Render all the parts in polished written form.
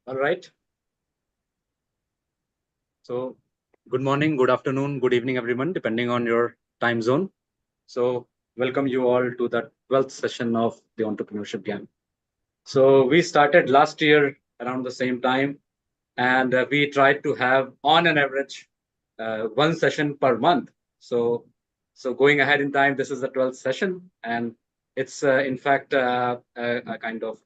All right. So good morning, good afternoon, good evening, everyone, depending on your time zone. So welcome you all to the 12th session of the Entrepreneurship Gyan. So we started last year around the same time, and we tried to have on an average one session per month. So going ahead in time, this is the 12th session, and it's in fact a kind of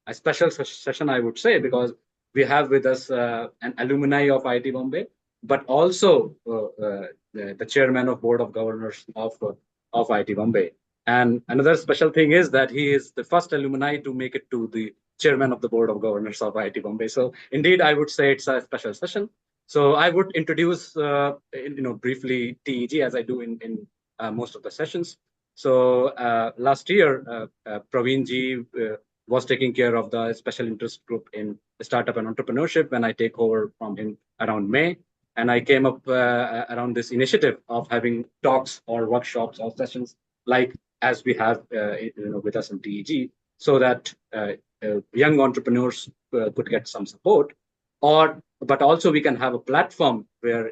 a special session, I would say, because we have with us an alumni of IIT Bombay, but also the chairman of board of governors of IIT Bombay. And another special thing is that he is the first alumni to make it to the chairman of the board of governors of IIT Bombay. So indeed, I would say it's a special session. So I would introduce, briefly TEG as I do in most of the sessions. So last year, Praveen ji was taking care of the special interest group in startup and entrepreneurship when I take over from him around May. And I came up around this initiative of having talks or workshops or sessions like as we have with us in TEG, so that young entrepreneurs could get some support, but also we can have a platform where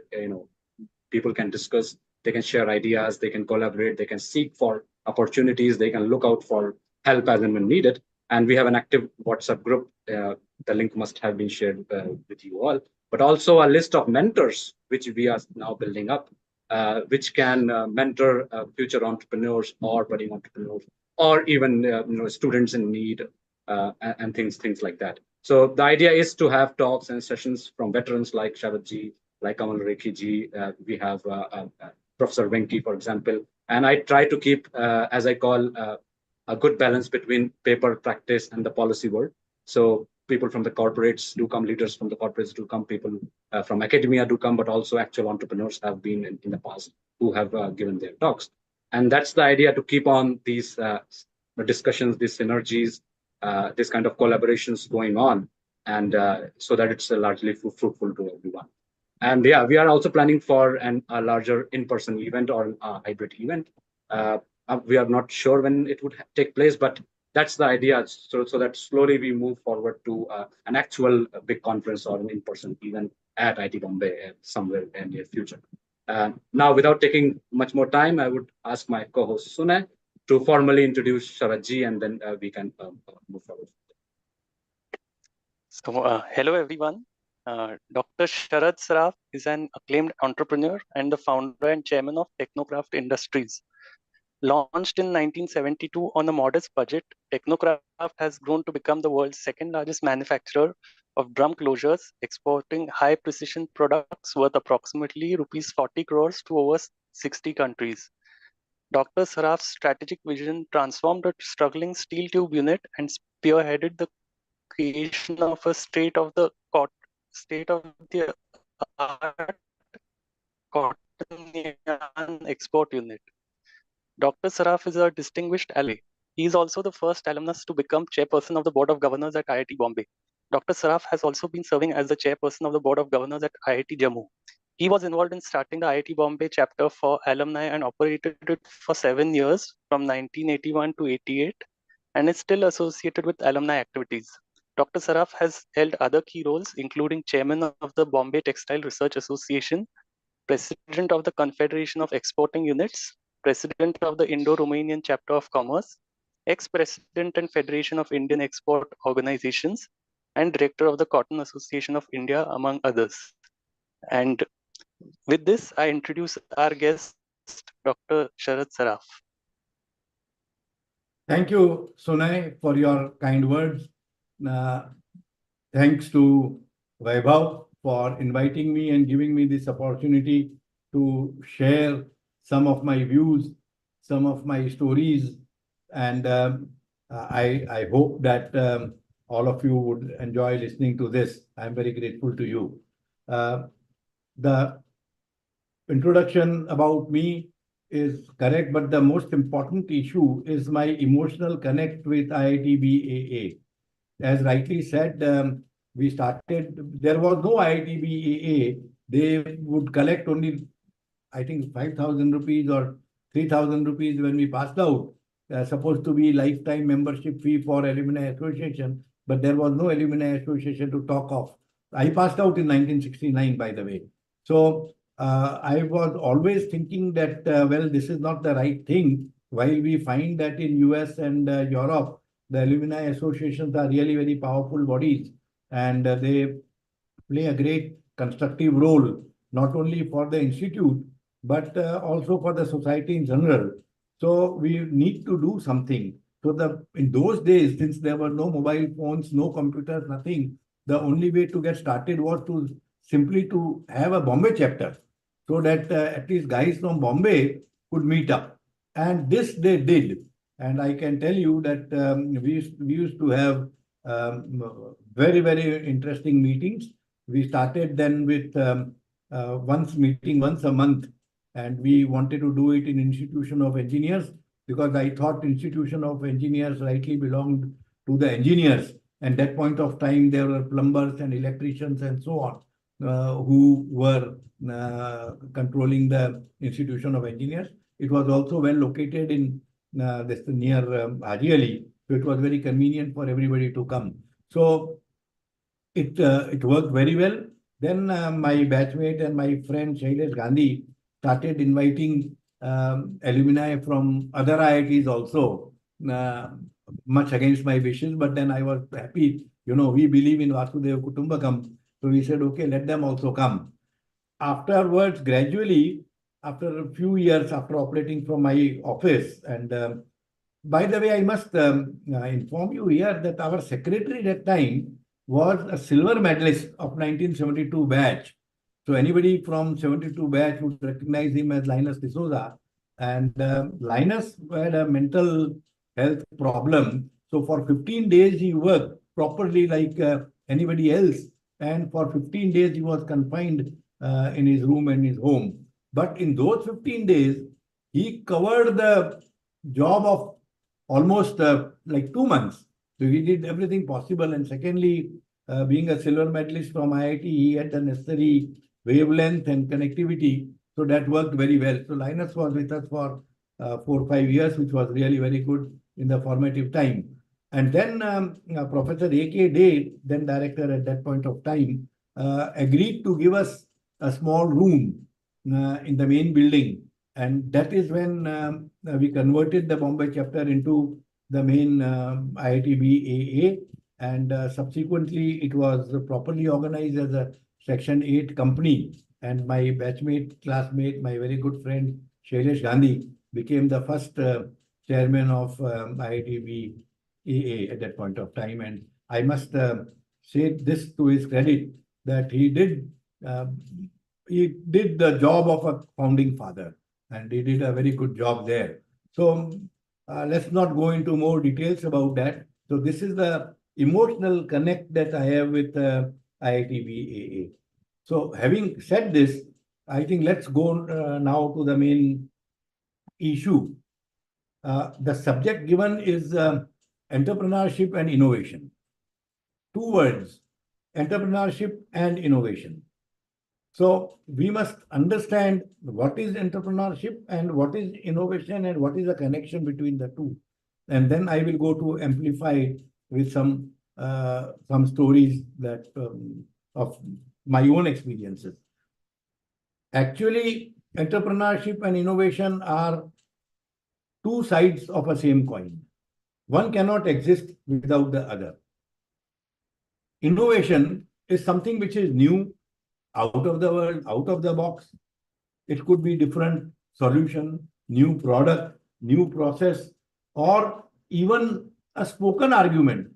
people can discuss, they can share ideas, they can collaborate, they can seek for opportunities, they can look out for help as and when needed. And we have an active WhatsApp group. The link must have been shared with you all, but also a list of mentors which we are now building up, which can mentor future entrepreneurs or budding entrepreneurs, or even students in need, and things like that. So the idea is to have talks and sessions from veterans like Sharad ji, like Kamal Rekhi ji. We have Professor Venki, for example. And I try to keep, as I call, a good balance between paper practice and the policy world. So people from the corporates do come, leaders from the corporates do come, people from academia do come, but also actual entrepreneurs have been in the past who have given their talks. And that's the idea, to keep on these discussions, these synergies, this kind of collaborations going on, and so that it's largely fruitful to everyone. And yeah, we are also planning for a larger in-person event or a hybrid event. We are not sure when it would take place, but that's the idea. So that slowly we move forward to an actual big conference or an in-person event at IIT Bombay somewhere in the near future. Now, without taking much more time, I would ask my co-host Sunay to formally introduce Sharad ji, and then we can move forward. So, hello everyone. Dr. Sharad Saraf is an acclaimed entrepreneur and the founder and chairman of Technocraft Industries. Launched in 1972 on a modest budget, Technocraft has grown to become the world's second largest manufacturer of drum closures, exporting high precision products worth approximately rupees 40 crores to over 60 countries. Dr. Saraf's strategic vision transformed a struggling steel tube unit and spearheaded the creation of a state-of-the-art cotton yarn export unit. Dr. Saraf is a distinguished ally. He is also the first alumnus to become chairperson of the board of governors at IIT Bombay. Dr. Saraf has also been serving as the chairperson of the board of governors at IIT Jammu. He was involved in starting the IIT Bombay chapter for alumni and operated it for 7 years from 1981 to 88, and is still associated with alumni activities. Dr. Saraf has held other key roles, including chairman of the Bombay Textile Research Association, president of the Confederation of Exporting Units, president of the Indo-Romanian Chapter of Commerce, ex-president and Federation of Indian Export Organizations, and director of the Cotton Association of India, among others. And with this, I introduce our guest, Dr. Sharad Saraf. Thank you, Sunay, for your kind words. Thanks to Vaibhav for inviting me and giving me this opportunity to share some of my views, some of my stories, and I hope that all of you would enjoy listening to this. I'm very grateful to you. The introduction about me is correct, but the most important issue is my emotional connect with IIT BAA. As rightly said, we started, there was no IIT BAA. They would collect only, I think, 5,000 rupees or 3,000 rupees when we passed out. Supposed to be lifetime membership fee for Alumni Association. but there was no alumni association to talk of. I passed out in 1969, by the way. So I was always thinking that, well, this is not the right thing. While we find that in US and Europe, the alumni associations are really very powerful bodies, and they play a great constructive role, not only for the institute, but also for the society in general. So we need to do something. So in those days, since there were no mobile phones, no computers, nothing, the only way to get started was to simply to have a Bombay chapter, so that at least guys from Bombay could meet up. And this they did. And I can tell you that we used to have very, very interesting meetings. We started then with meeting once a month, and we wanted to do it in Institution of Engineers, because I thought Institution of Engineers rightly belonged to the engineers. And that point of time, there were plumbers and electricians and so on who were controlling the Institution of Engineers. It was also well located in near Haji Ali, so it was very convenient for everybody to come. So it worked very well. Then my batchmate and my friend Shailesh Gandhi started inviting alumni from other IITs also, much against my wishes. But then I was happy. We believe in Vasudhaiva Kutumbakam. So we said, okay, let them also come. Afterwards, gradually, after a few years after operating from my office, and by the way, I must inform you here that our secretary at that time was a silver medalist of 1972 batch. So anybody from 72 batch would recognize him as Linus D'Souza. And Linus had a mental health problem. So for 15 days, he worked properly like anybody else. And for 15 days, he was confined in his room and his home. But in those 15 days, he covered the job of almost like 2 months. So he did everything possible. And secondly, being a silver medalist from IIT, he had the necessary wavelength and connectivity. So that worked very well. So Linus was with us for 4 or 5 years, which was really very good in the formative time. And then Professor A.K. Day, then director at that point of time, agreed to give us a small room in the main building. And that is when we converted the Bombay chapter into the main IITB AA. And subsequently, it was properly organized as a Section 8 company. And my batchmate, classmate, my very good friend, Shailesh Gandhi, became the first chairman of IITB AA at that point of time. And I must say this to his credit, that he did the job of a founding father, and he did a very good job there. So let's not go into more details about that. So this is the emotional connect that I have with IITB AA. So having said this, I think let's go now to the main issue. The subject given is entrepreneurship and innovation. 2 words, entrepreneurship and innovation. So we must understand what is entrepreneurship and what is innovation and what is the connection between the two. And then I will go to amplify with some stories that of my own experiences. Actually, entrepreneurship and innovation are 2 sides of a same coin. One cannot exist without the other. Innovation is something which is new, out of the world, out of the box. It could be different solution, new product, new process, or even a spoken argument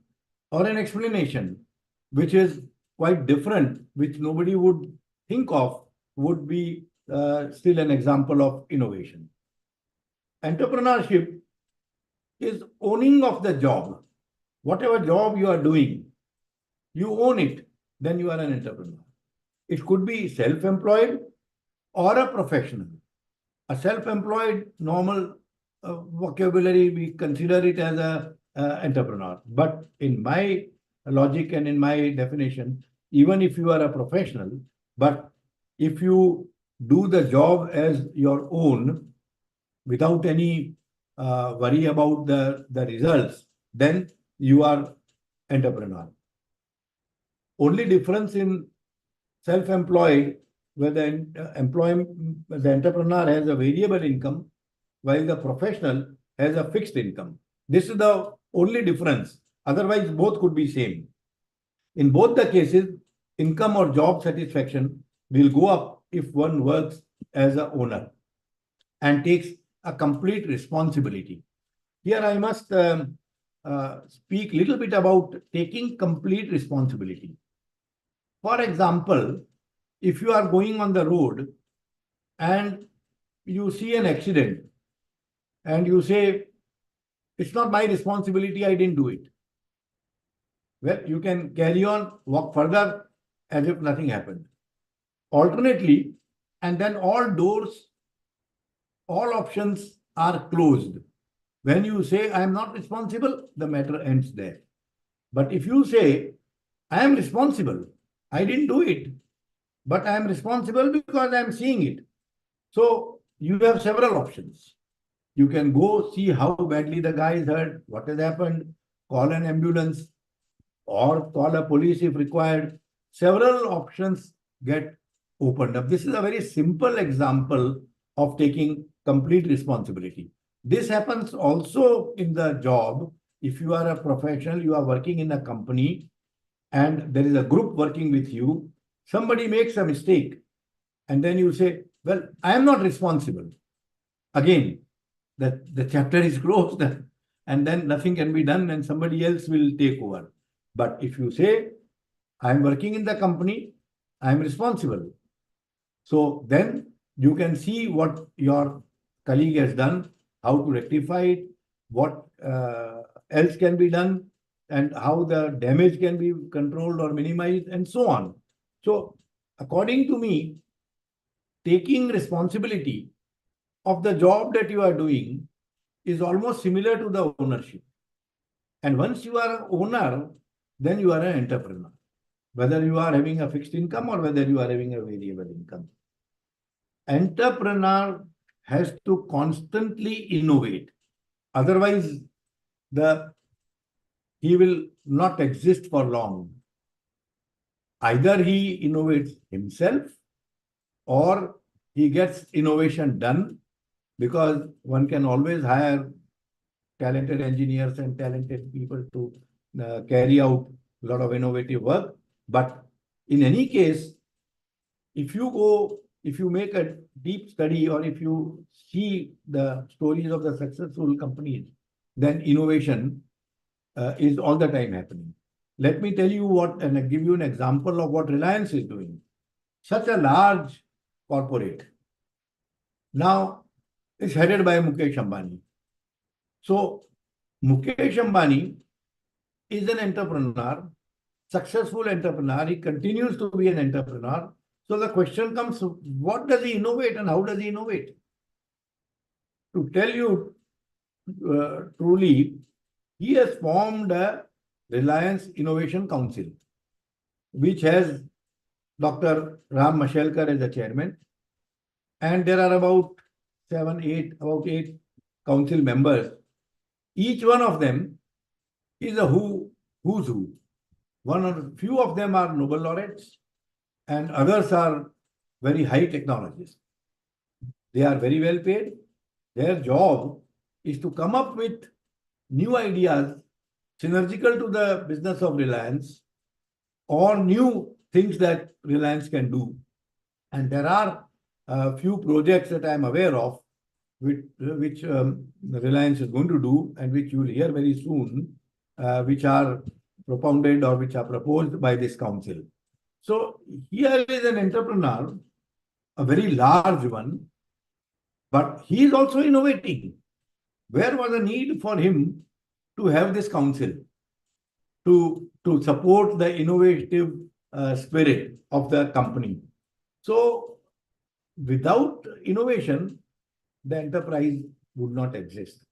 or an explanation, which is quite different, which nobody would think of, would be still an example of innovation. Entrepreneurship is owning of the job. Whatever job you are doing, you own it, then you are an entrepreneur. It could be self-employed or a professional. A self-employed, normal vocabulary, we consider it as a entrepreneur. But in my logic and in my definition, even if you are a professional, but if you do the job as your own without any worry about the results, then you are entrepreneur. Only difference in self-employed, where the entrepreneur has a variable income, while the professional has a fixed income. This is the only difference. Otherwise, both could be same. In both the cases, income or job satisfaction will go up if one works as an owner and takes a complete responsibility. Here I must speak a little bit about taking complete responsibility. For example, if you are going on the road and you see an accident and you say, it's not my responsibility, I didn't do it. Well, you can carry on, walk further as if nothing happened. Alternately, and then all doors, all options are closed. When you say, I am not responsible, the matter ends there. But if you say, I am responsible, I didn't do it, but I am responsible because I am seeing it. So you have several options. You can go see how badly the guy is hurt, what has happened, call an ambulance, or call a police if required. Several options get opened up. This is a very simple example of taking complete responsibility. This happens also in the job. If you are a professional, you are working in a company and there is a group working with you, somebody makes a mistake and then you say, well, I am not responsible. Again, the chapter is closed and then nothing can be done and somebody else will take over. But if you say, I am working in the company, I am responsible. So then you can see what your colleague has done, how to rectify it, what else can be done, and how the damage can be controlled or minimized, and so on. So according to me, taking responsibility of the job that you are doing is almost similar to the ownership. And once you are an owner, then you are an entrepreneur, whether you are having a fixed income or whether you are having a variable income. Entrepreneur has to constantly innovate. Otherwise, he will not exist for long. Either he innovates himself or he gets innovation done, because one can always hire talented engineers and talented people to carry out a lot of innovative work. But in any case, if you make a deep study or if you see the stories of the successful companies, then innovation is all the time happening. Let me tell you what, and give you an example of what Reliance is doing. Such a large corporate. Now, it's headed by Mukesh Ambani. So, Mukesh Ambani is an entrepreneur, successful entrepreneur. He continues to be an entrepreneur. So the question comes, what does he innovate and how does he innovate? To tell you truly, he has formed a Reliance Innovation Council, which has Dr. Ram Mashelkar as the chairman. And there are about eight council members. Each one of them is a who's who. Few of them are Nobel laureates and others are very high technologists. They are very well paid. Their job is to come up with new ideas synergical to the business of Reliance or new things that Reliance can do. And there are a few projects that I am aware of which Reliance is going to do and which you will hear very soon, which are propounded or which are proposed by this council. So here is an entrepreneur, a very large one, but he is also innovating. Where was the need for him to have this council to support the innovative spirit of the company? So without innovation, the enterprise would not exist.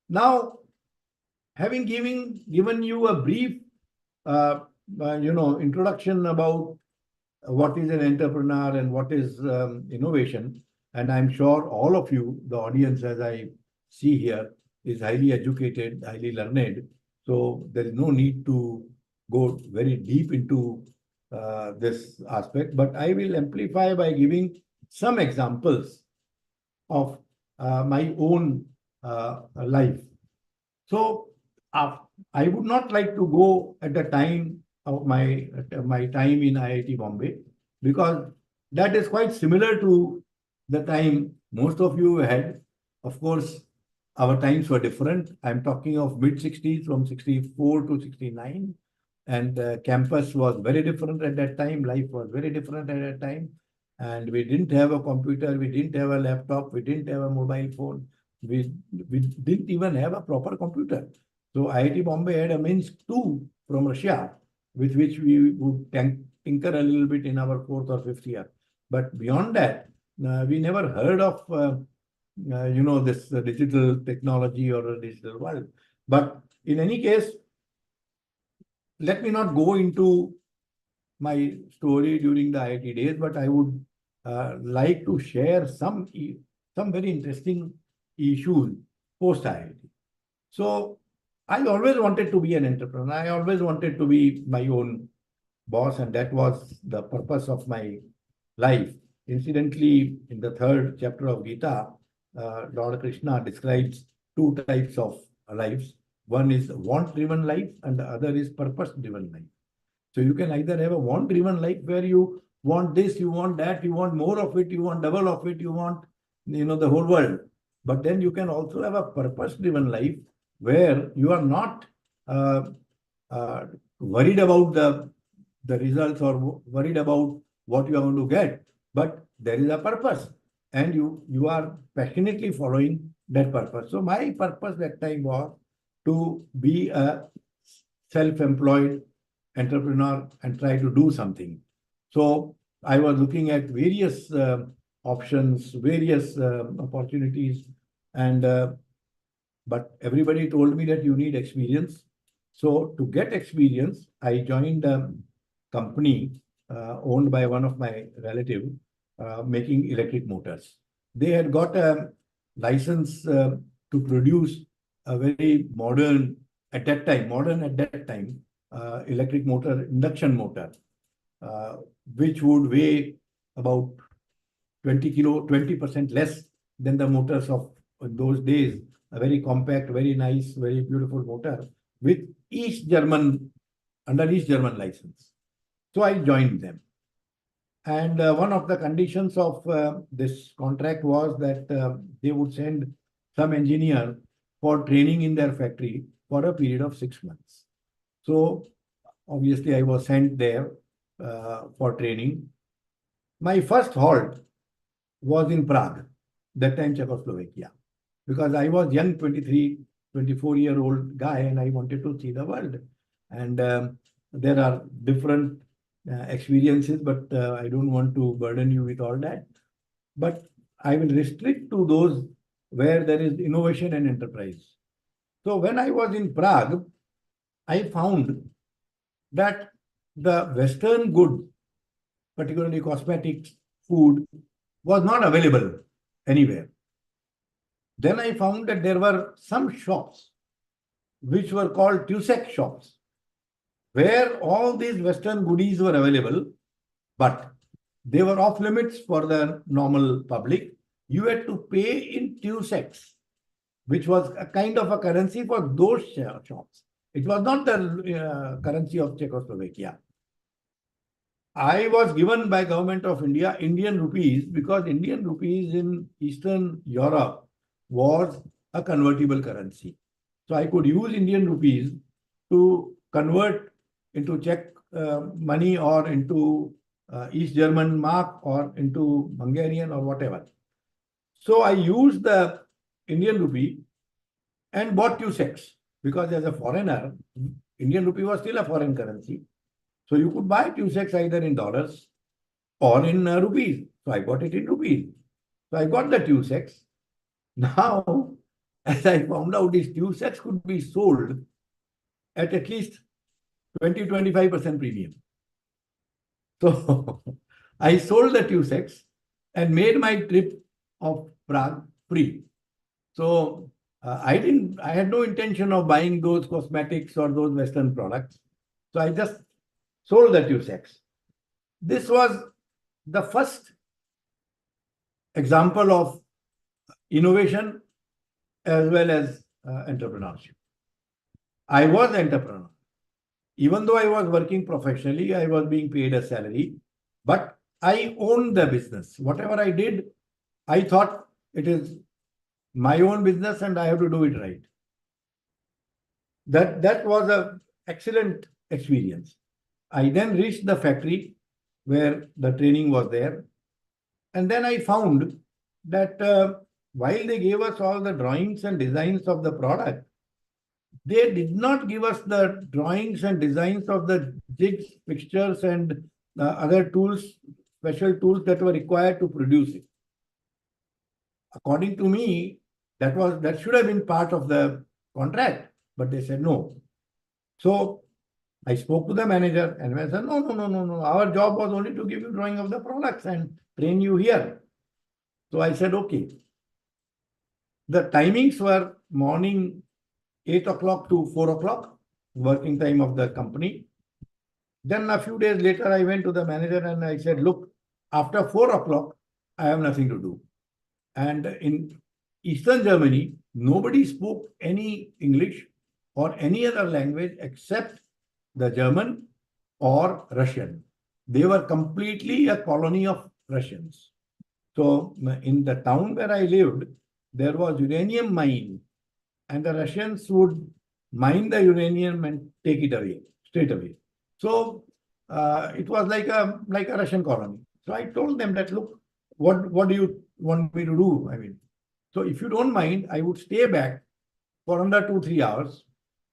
Now, having given you a brief introduction about what is an entrepreneur and what is innovation, and I'm sure all of you, the audience as I see here, is highly educated, highly learned. So there is no need to go very deep into this aspect, but I will amplify by giving some examples of my own life. So I would not like to go at the time of my time in IIT Bombay, because that is quite similar to the time most of you had. Of course, our times were different. I'm talking of mid-60s, from 64 to 69. And campus was very different at that time. Life was very different at that time. And we didn't have a computer. We didn't have a laptop. We didn't have a mobile phone. We didn't even have a proper computer. So IIT Bombay had a Minsk 2 from Russia, with which we would tinker a little bit in our 4th or 5th year. But beyond that, we never heard of this digital technology or a digital world. But in any case, let me not go into my story during the IIT days, but I would like to share some very interesting issues post IIT. So I always wanted to be an entrepreneur. I always wanted to be my own boss, and that was the purpose of my life. Incidentally, in the 3rd chapter of Gita, Lord Krishna describes 2 types of lives. One is want-driven life, and the other is purpose-driven life. So you can either have a want-driven life where you want this, you want that, you want more of it, you want double of it, you want the whole world. But then you can also have a purpose-driven life where you are not worried about the results or worried about what you are going to get, but there is a purpose, and you are passionately following that purpose. So my purpose that time was to be a self-employed entrepreneur and try to do something. So I was looking at various options, various opportunities, and but everybody told me that you need experience. So to get experience, I joined a company owned by one of my relatives, making electric motors. They had got a license to produce a very modern at that time, electric motor, induction motor, which would weigh about 20% less than the motors of those days. A very compact, very nice, very beautiful motor with under East German license. So I joined them. And one of the conditions of this contract was that they would send some engineer for training in their factory for a period of 6 months. So obviously I was sent there for training. My first halt was in Prague, that time Czechoslovakia, because I was young, 23, 24-year-old guy, and I wanted to see the world. And there are different experiences, but I don't want to burden you with all that. But I will restrict to those where there is innovation and enterprise. So when I was in Prague, I found that the Western good, particularly cosmetics, food, was not available anywhere. Then I found that there were some shops which were called TUSEC shops, where all these Western goodies were available, but they were off limits for the normal public. You had to pay in TUSECs, which was a kind of a currency for those shops. It was not the currency of Czechoslovakia. I was given by government of India Indian rupees, because Indian rupees in Eastern Europe was a convertible currency. So I could use Indian rupees to convert into Czech money or into East German mark or into Hungarian or whatever. So I used the Indian rupee and bought TUSECs, because as a foreigner, Indian rupee was still a foreign currency. So you could buy TUSECs either in dollars or in rupees. So I got it in rupees. So I got the TUSECs. Now, as I found out, these TUSECs could be sold at least 20-25% premium. So I sold the TUSECs and made my trip of Prague free. So I had no intention of buying those cosmetics or those Western products. So I just sold the Tusex. This was the first example of innovation as well as entrepreneurship. I was entrepreneur. Even though I was working professionally, I was being paid a salary, but I owned the business. Whatever I did, I thought it is my own business and I have to do it right. That was an excellent experience. I then reached the factory where the training was there. And then I found that while they gave us all the drawings and designs of the product, they did not give us the drawings and designs of the jigs, fixtures, and other tools, special tools that were required to produce it. According to me, that should have been part of the contract, but they said no. So I spoke to the manager and I said, no. Our job was only to give you drawing of the products and train you here. So I said, okay. The timings were morning 8 o'clock to 4 o'clock, working time of the company. Then a few days later, I went to the manager and I said, look, after 4 o'clock, I have nothing to do. And in Eastern Germany, nobody spoke any English or any other language except the German or Russian. They were completely a colony of Russians. So in the town where I lived, there was uranium mine, and the Russians would mine the uranium and take it away straight away. So it was like a Russian colony. So I told them that, look, what do you want me to do? I mean, so if you don't mind, I would stay back for under 2-3 hours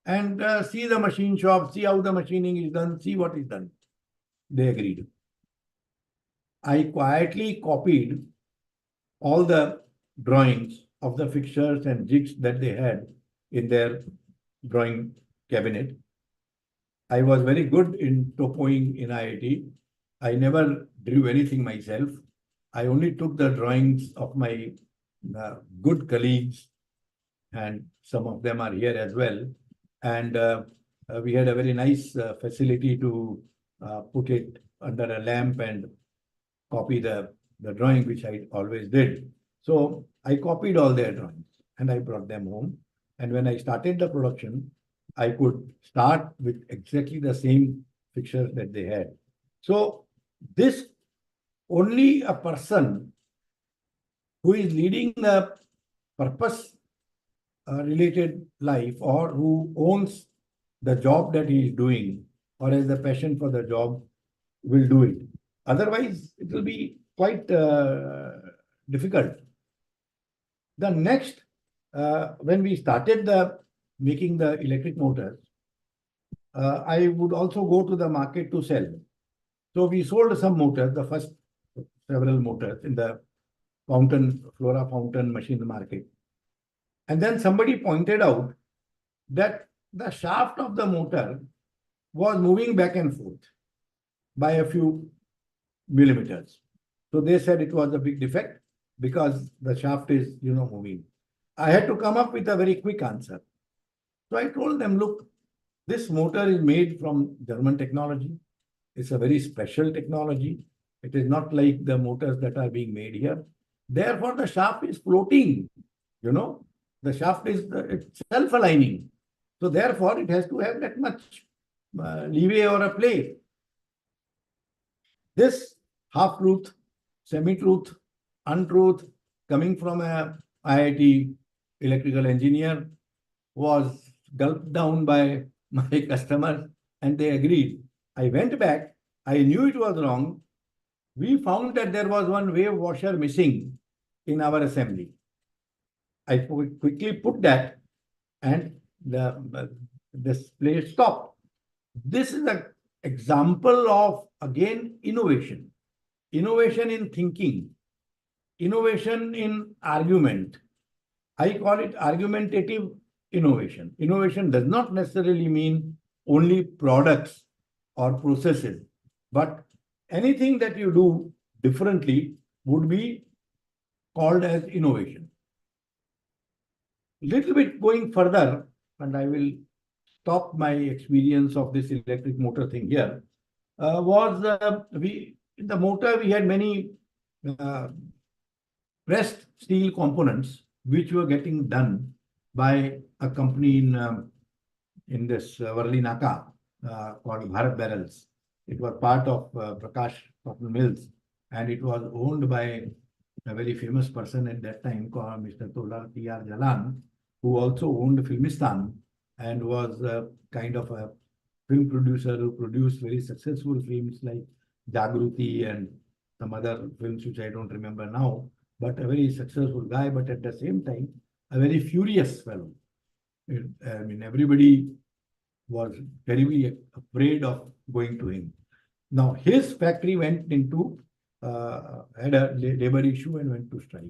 and see the machine shop, see how the machining is done, see what is done. They agreed. I quietly copied all the drawings of the fixtures and jigs that they had in their drawing cabinet. I was very good in topoing in IIT. I never drew anything myself. I only took the drawings of my good colleagues, and some of them are here as well. And we had a very nice facility to put it under a lamp and copy the drawing, which I always did. So I copied all their drawings and I brought them home. And when I started the production, I could start with exactly the same fixtures that they had. So this, only a person who is leading the purpose related life, or who owns the job that he is doing or has the passion for the job, will do it. Otherwise, it will be quite difficult. The next, when we started making the electric motors, I would also go to the market to sell. So we sold some motors, the first several motors in the Flora fountain machine market. And then somebody pointed out that the shaft of the motor was moving back and forth by a few millimeters. So they said it was a big defect because the shaft is, moving. I had to come up with a very quick answer. So I told them, look, this motor is made from German technology. It's a very special technology. It is not like the motors that are being made here. Therefore, the shaft is floating, The shaft is self-aligning. So therefore, it has to have that much leeway or a play. This half-truth, semi-truth, untruth coming from a IIT electrical engineer was gulped down by my customers, and they agreed. I went back. I knew it was wrong. We found that there was one wave washer missing in our assembly. I quickly put that, and the display stopped. This is an example of, again, innovation. Innovation in thinking. Innovation in argument. I call it argumentative innovation. Innovation does not necessarily mean only products or processes, but anything that you do differently would be called as innovation. little bit going further, and I will stop my experience of this electric motor thing here, in the motor we had many uh, pressed steel components which were getting done by a company in this Varli Naka called Bharat Barrels. It was part of Prakash Cotton Mills, and it was owned by a very famous person at that time called Mr. Tolar T.R. Jalan, who also owned Filmistan and was kind of a film producer who produced very successful films like Jagruti and some other films which I don't remember now, but a very successful guy, but at the same time, a very furious fellow. I mean, everybody was terribly afraid of going to him. Now, his factory went into, had a labor issue and went to strike.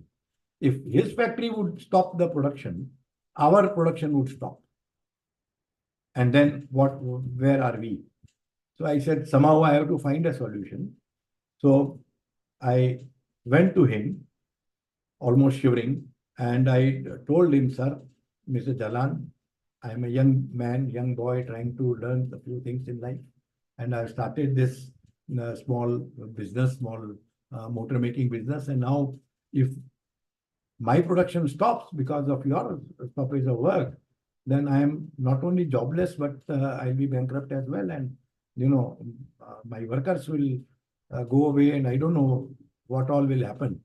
If his factory would stop the production, our production would stop. And then where are we? So I said, somehow I have to find a solution. So I went to him, almost shivering, and I told him, sir, Mr. Jalan, I'm a young man, young boy trying to learn a few things in life. And I've started this small business, small motor making business. And now if my production stops because of your stoppage of work, then I am not only jobless, but I'll be bankrupt as well. And, my workers will go away and I don't know what all will happen.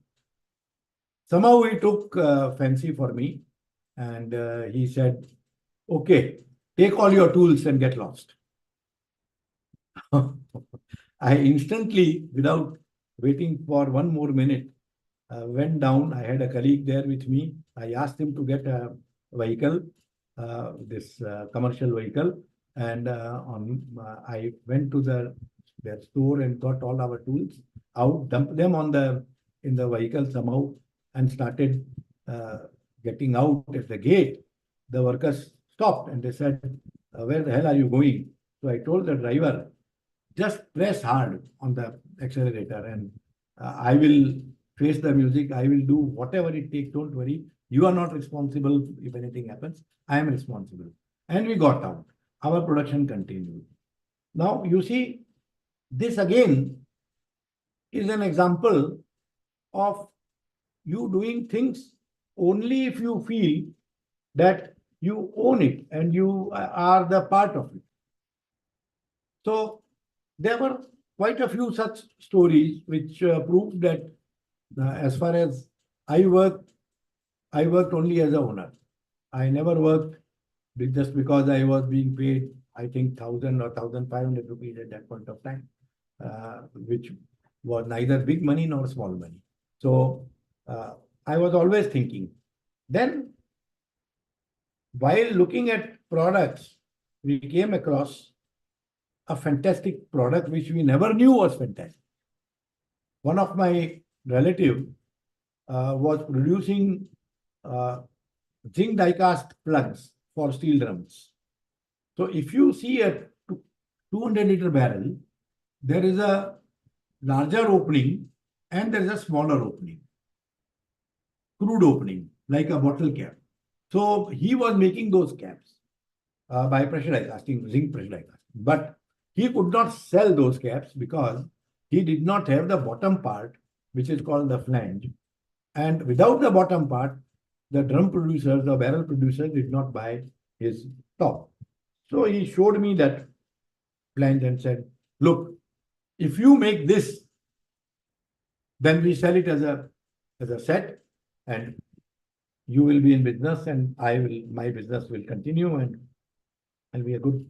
Somehow he took fancy for me and he said, okay, take all your tools and get lost. I instantly, without waiting for one more minute, went down. I had a colleague there with me. I asked him to get a vehicle, this commercial vehicle, and I went to their store and got all our tools out, dumped them in the vehicle somehow, and started getting out at the gate. The workers stopped and they said, where the hell are you going? So I told the driver, just press hard on the accelerator and I will face the music. I will do whatever it takes. Don't worry. You are not responsible if anything happens. I am responsible. And we got out. Our production continued. Now, you see, this again is an example of you doing things only if you feel that you own it and you are the part of it. So there were quite a few such stories which proved that as far as I worked only as a owner. I never worked just because I was being paid, I think 1,000 or 1,500 rupees at that point of time, which was neither big money nor small money. So I was always thinking. Then, while looking at products, we came across a fantastic product which we never knew was fantastic. One of my relatives was producing zinc die-cast plugs for steel drums. So if you see a 200-liter barrel, there is a larger opening and there is a smaller opening, crude opening, like a bottle cap. So he was making those caps by pressure die casting, zinc pressure die casting. But he could not sell those caps because he did not have the bottom part, which is called the flange. And without the bottom part, the drum producers, the barrel producers did not buy his top. So he showed me that flange and said, look, if you make this, then we sell it as a set and you will be in business and my business will continue and be a good,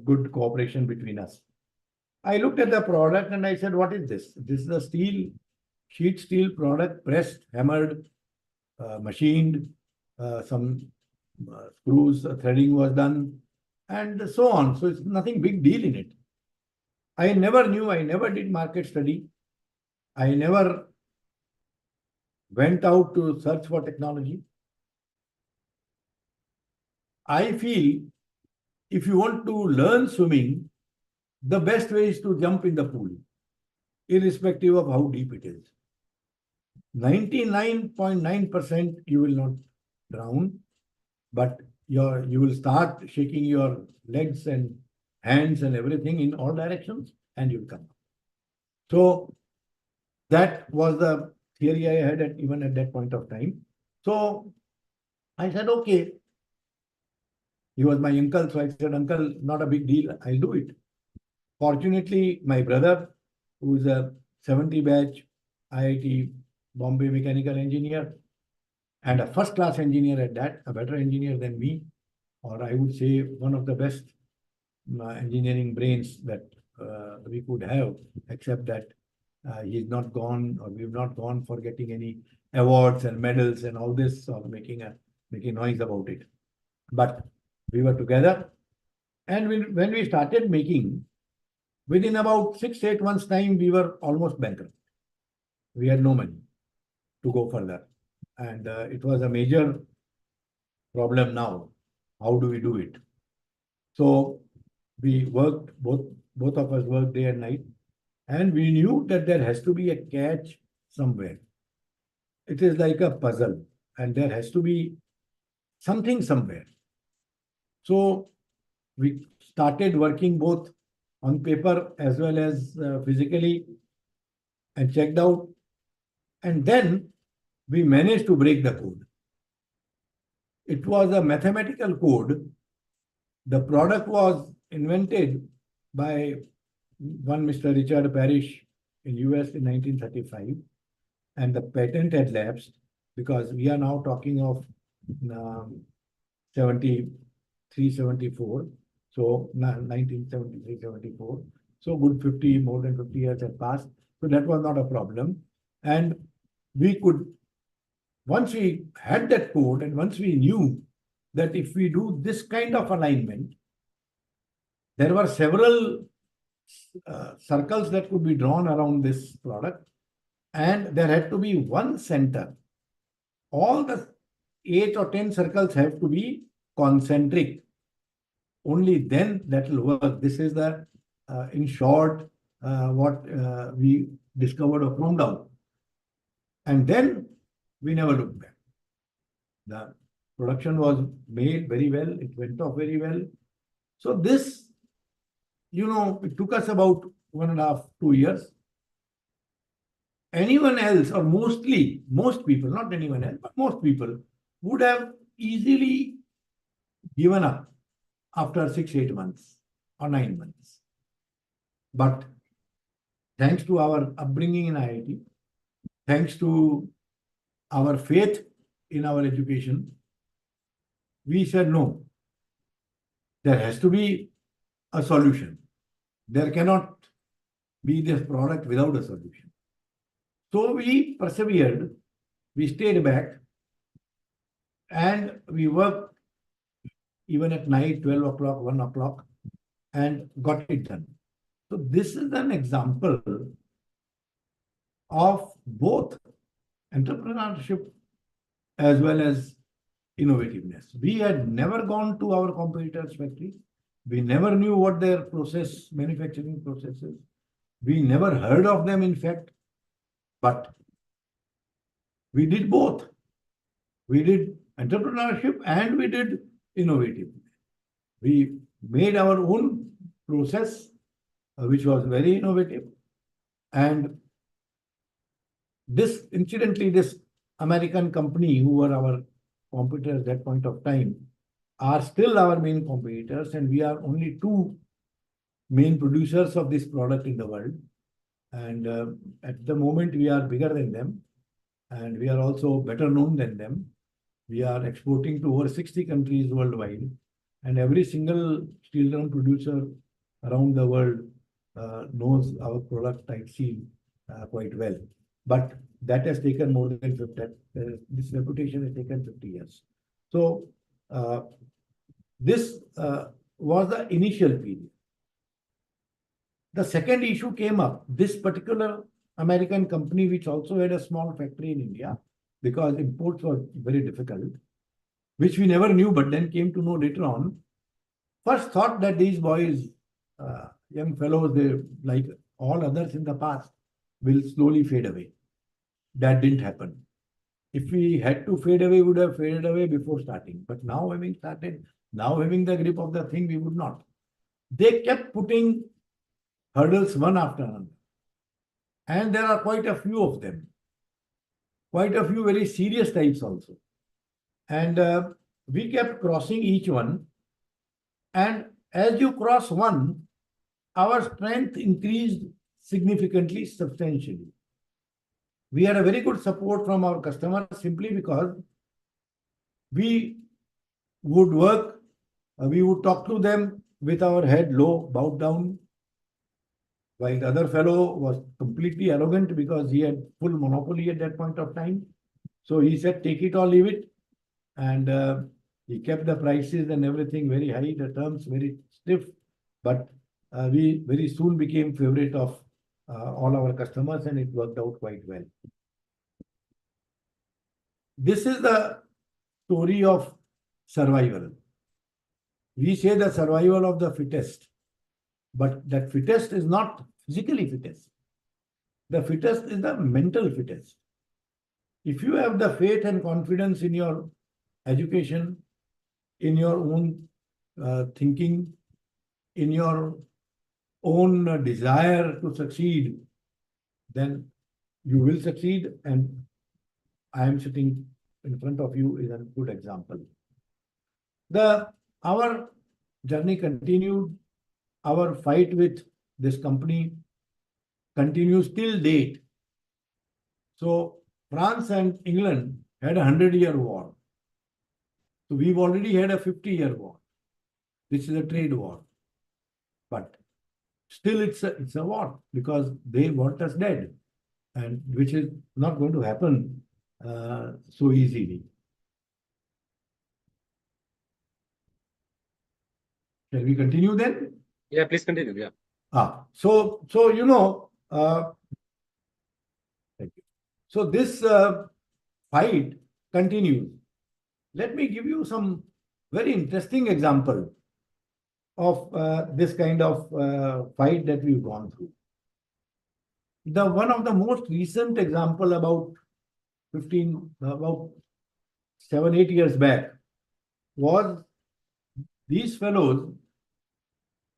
good cooperation between us. I looked at the product and I said, what is this? This is a sheet steel product, pressed, hammered, machined, some screws, threading was done, and so on. So it's nothing big deal in it. I never knew, I never did market study. I never went out to search for technology. I feel if you want to learn swimming, the best way is to jump in the pool, irrespective of how deep it is. 99.9% you will not drown, but you will start shaking your legs and hands and everything in all directions, and you'll come. So that was the theory I had even at that point of time. So I said, okay. He was my uncle, so I said, uncle, not a big deal, I'll do it. Fortunately, my brother, who is a 70 batch IIT Bombay mechanical engineer, and a first-class engineer at that, a better engineer than me, or I would say one of the best engineering brains that we could have, except that he's not gone, or we've not gone for getting any awards and medals and all this, or making noise about it. But we were together, and when we started making, within about 6-8 months' time, we were almost bankrupt. We had no money to go further, and it was a major problem now. How do we do it? So we worked, both of us worked day and night, and we knew that there has to be a catch somewhere. It is like a puzzle, and there has to be something somewhere. So we started working both on paper as well as physically, and checked out. And then we managed to break the code. It was a mathematical code. The product was invented by one Mr. Richard Parrish in US in 1935, and the patent had lapsed, because we are now talking of 73, 74. So 1973, 74. So good more than 50 years had passed. So that was not a problem. And we could, once we had that code, and once we knew that if we do this kind of alignment, there were several circles that could be drawn around this product, and there had to be one center. All the 8 or 10 circles have to be concentric. Only then that will work. This is the, in short, what we discovered or found out. And then we never looked back. The production was made very well. It went off very well. So this, it took us about 1.5, 2 years. Anyone else, or most people, not anyone else, but most people would have easily given up after 6-8 months or 9 months. But thanks to our upbringing in IIT, thanks to our faith in our education, we said, no, there has to be a solution. There cannot be this product without a solution. So we persevered, we stayed back, and we worked even at night, 12 o'clock, 1 o'clock, and got it done. So this is an example of both entrepreneurship as well as innovativeness. We had never gone to our competitors' factory. We never knew what their manufacturing process is. We never heard of them, in fact, but we did both. We did entrepreneurship and we did innovative. We made our own process, which was very innovative. And this, incidentally, this American company, who were our competitors at that point of time, are still our main competitors, and we are only 2 main producers of this product in the world. And at the moment, we are bigger than them, and we are also better known than them. We are exporting to over 60 countries worldwide, and every single steel drum producer around the world knows our product type seal quite well. But that has taken more than 50. This reputation has taken 50 years. So this was the initial period. The second issue came up. This particular American company, which also had a small factory in India, because imports were very difficult, which we never knew, but then came to know later on, first thought that these boys, young fellows, they, like all others in the past, will slowly fade away. that didn't happen. If we had to fade away, we would have faded away before starting. But now having started, now having the grip of the thing, we would not. They kept putting hurdles one after another. And there are quite a few of them. Quite a few very serious types also. And we kept crossing each one. And as you cross one, our strength increased significantly, substantially. We had a very good support from our customers simply because we would work, we would talk to them with our head low, bowed down, while the other fellow was completely arrogant because he had full monopoly at that point of time. So he said, take it or leave it. And he kept the prices and everything very high, the terms very stiff. But we very soon became favorite of all our customers, and it worked out quite well. This is the story of survival. We say the survival of the fittest, but that fittest is not physically fittest. The fittest is the mental fittest. If you have the faith and confidence in your education, in your own thinking, in your own desire to succeed, then you will succeed. And I am sitting in front of you is a good example. Our journey continued. Our fight with this company continues till date. So France and England had a 100-year war. So we've already had a 50-year war. This is a trade war. But still it's a war because they want us dead, and which is not going to happen so easily. Shall we continue then? Yeah, please continue. Yeah. So you know, thank you. So this fight continues. Let me give you some very interesting example of this kind of fight that we've gone through. One of the most recent example about 7-8 years back was these fellows,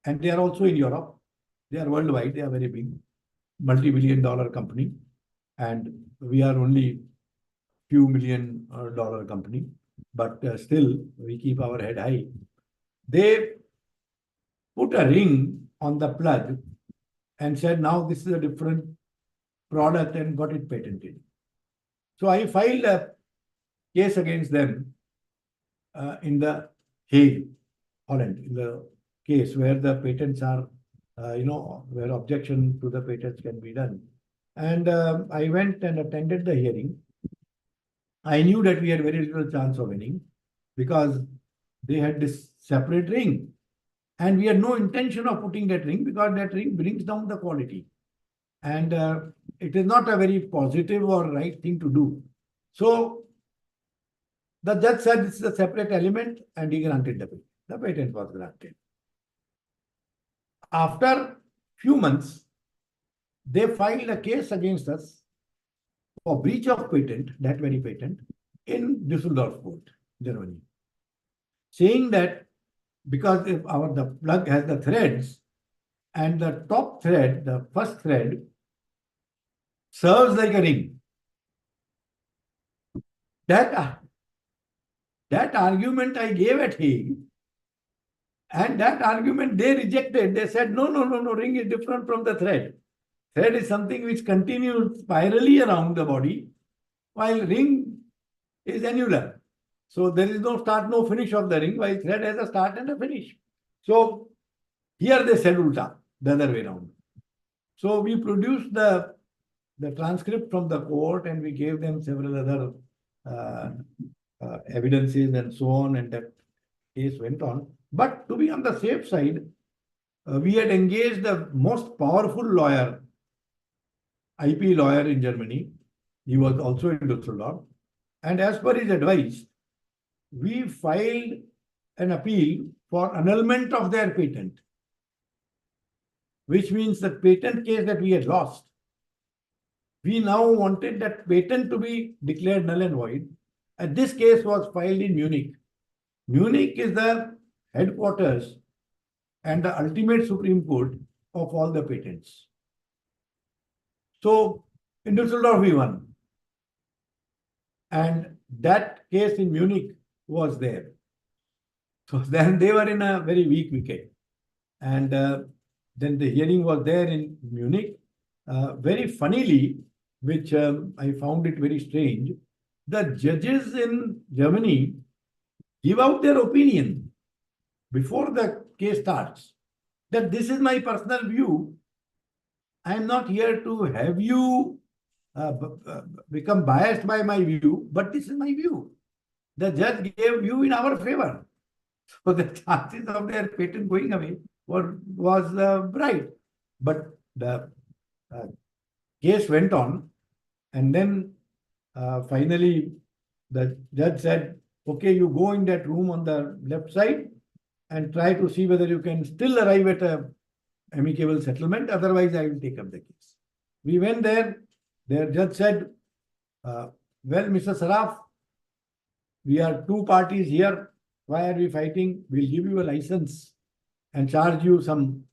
and they are also in Europe. They are worldwide. They are very big, multi-billion-dollar company, and we are only few $million company. But still, we keep our head high. They put a ring on the plug and said, now this is a different product, and got it patented. So I filed a case against them in the Hague, Holland, in the case where the patents are, where objection to the patents can be done. And I went and attended the hearing. I knew that we had very little chance of winning because they had this separate ring. And we had no intention of putting that ring because that ring brings down the quality. And it is not a very positive or right thing to do. So the judge said this is a separate element, and he granted the patent. The patent was granted. After few months, they filed a case against us for breach of patent, that very patent, in Düsseldorf court, Germany, saying that because if the plug has the threads, and the top thread, the first thread, serves like a ring. That argument I gave at Hague, and that argument they rejected. They said, no, ring is different from the thread. Thread is something which continues spirally around the body, while ring is annular. So there is no start, no finish of the ring, while thread has a start and a finish. So here they said ulta, the other way around. So we produced the transcript from the court, and we gave them several other evidences and so on, and that case went on. But to be on the safe side, we had engaged the most powerful lawyer, IP lawyer in Germany. He was also in Düsseldorf. And as per his advice, we filed an appeal for annulment of their patent, which means the patent case that we had lost, We now wanted that patent to be declared null and void. And this case was filed in Munich. Munich is the headquarters and the ultimate Supreme Court of all the patents. So in Düsseldorf we won. And that case in Munich was there. So then they were in a very weak wicket. And then the hearing was there in Munich. Very funnily, which I found it very strange, the judges in Germany give out their opinion before the case starts, that this is my personal view. I am not here to have you become biased by my view, but this is my view. The judge gave view in our favor. So the chances of their patent going away was bright. But the case went on, and then finally the judge said, okay, you go in that room on the left side and try to see whether you can still arrive at a amicable settlement. Otherwise, I will take up the case. We went there. Their judge said, well, Mr. Saraf, we are two parties here. Why are we fighting? We'll give you a license and charge you some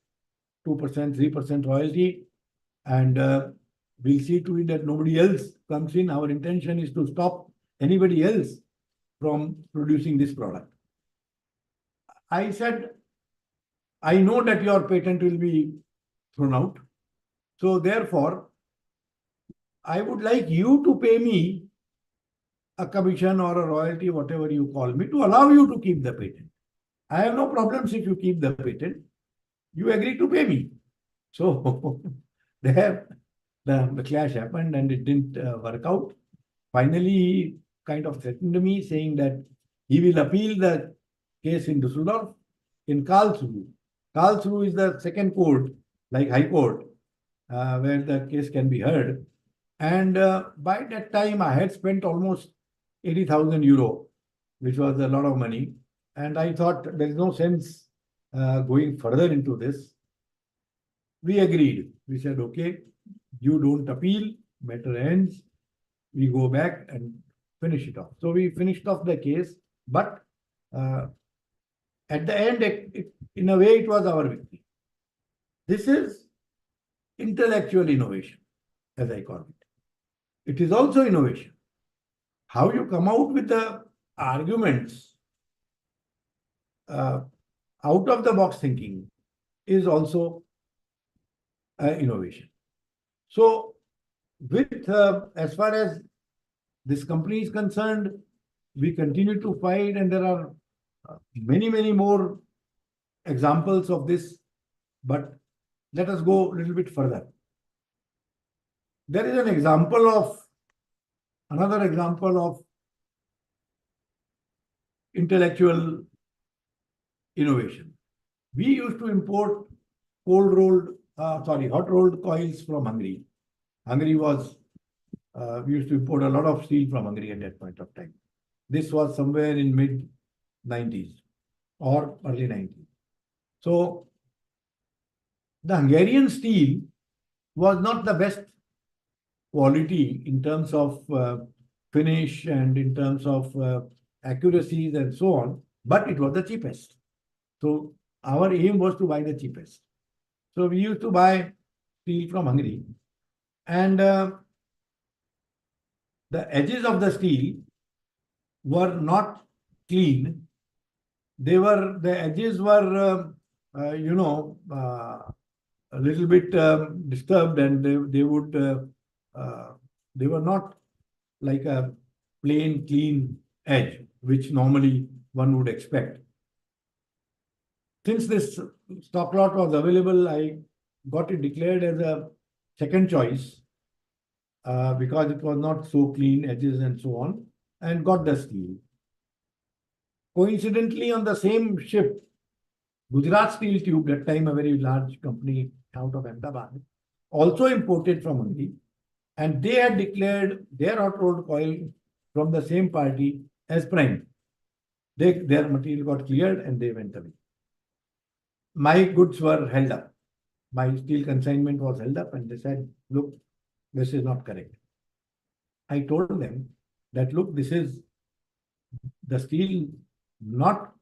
2%, 3% royalty. And we'll see to it that nobody else comes in. Our intention is to stop anybody else from producing this product. I said, I know that your patent will be thrown out. So therefore, I would like you to pay me a commission or a royalty, whatever you call me, to allow you to keep the patent. I have no problems if you keep the patent. You agree to pay me. So there the clash happened and it didn't work out. Finally, he kind of threatened me, saying that he will appeal the case in Düsseldorf in Karlsruhe. Karlsruhe is the second court, like High Court, where the case can be heard. And by that time, I had spent almost 80,000 euro, which was a lot of money. And I thought there is no sense going further into this. We agreed. We said, okay, you don't appeal, matter ends. We go back and finish it off. So we finished off the case, but at the end, in a way, it was our victory. This is intellectual innovation, as I call it. It is also innovation. How you come out with the arguments out of the box thinking is also innovation. So with as far as this company is concerned, we continue to fight, and there are many, many more examples of this. But let us go a little bit further. There is another example of intellectual innovation. We used to import hot rolled coils from Hungary. Hungary was, we used to import a lot of steel from Hungary at that point of time. This was somewhere in mid-90s or early 90s. So the Hungarian steel was not the best quality in terms of finish and in terms of accuracies and so on, but it was the cheapest. So our aim was to buy the cheapest. So we used to buy steel from Hungary, and the edges of the steel were not clean. The edges were, a little bit disturbed, and they were not like a plain, clean edge, which normally one would expect. Since this stock lot was available, I got it declared as a second choice because it was not so clean, edges and so on, and got the steel. Coincidentally, on the same ship, Gujarat Steel Tube, that time a very large company out of Ahmedabad, also imported from Hungary, and they had declared their hot rolled coil from the same party as prime. Their material got cleared and they went away. My goods were held up. My steel consignment was held up, and they said, look, this is not correct. I told them that, look, this is the steel not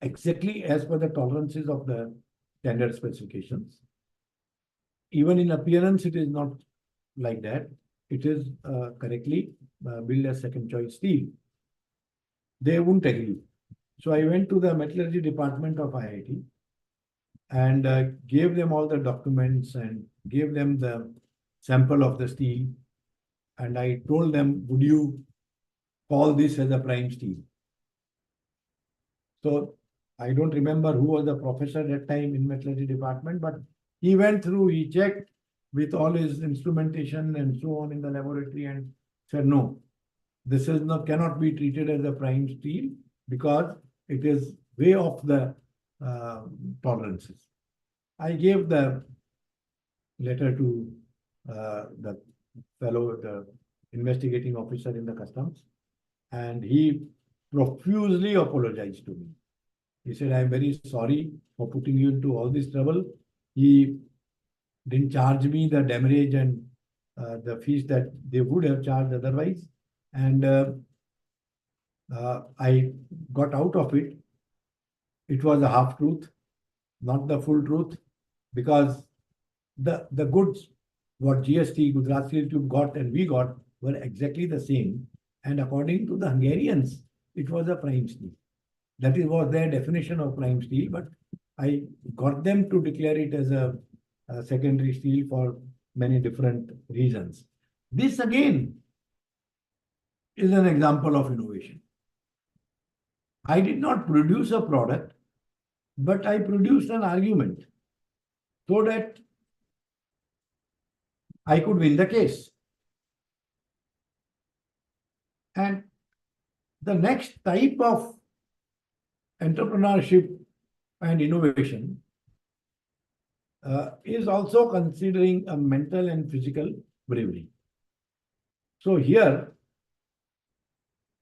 exactly as per the tolerances of the standard specifications. Even in appearance, it is not like that. It is correctly built as second choice steel. They wouldn't agree. So I went to the metallurgy department of IIT and gave them all the documents and gave them the sample of the steel. And I told them, would you call this as a prime steel? So I don't remember who was the professor at that time in metallurgy department, but he went through, he checked with all his instrumentation and so on in the laboratory and said, no, this is not, cannot be treated as a prime steel because it is way off the tolerances. I gave the letter to the fellow, the investigating officer in the customs, and he profusely apologized to me. He said, I'm very sorry for putting you into all this trouble. He didn't charge me the demurrage and the fees that they would have charged otherwise. And I got out of it. It was a half truth, not the full truth, because the goods, what GST, Gujarat Steel Tube got and we got were exactly the same. And according to the Hungarians, it was a prime steel. That was their definition of prime steel, but I got them to declare it as a secondary steel for many different reasons. This again is an example of innovation. I did not produce a product, but I produced an argument so that I could win the case. And the next type of entrepreneurship and innovation is also considering a mental and physical bravery. So here,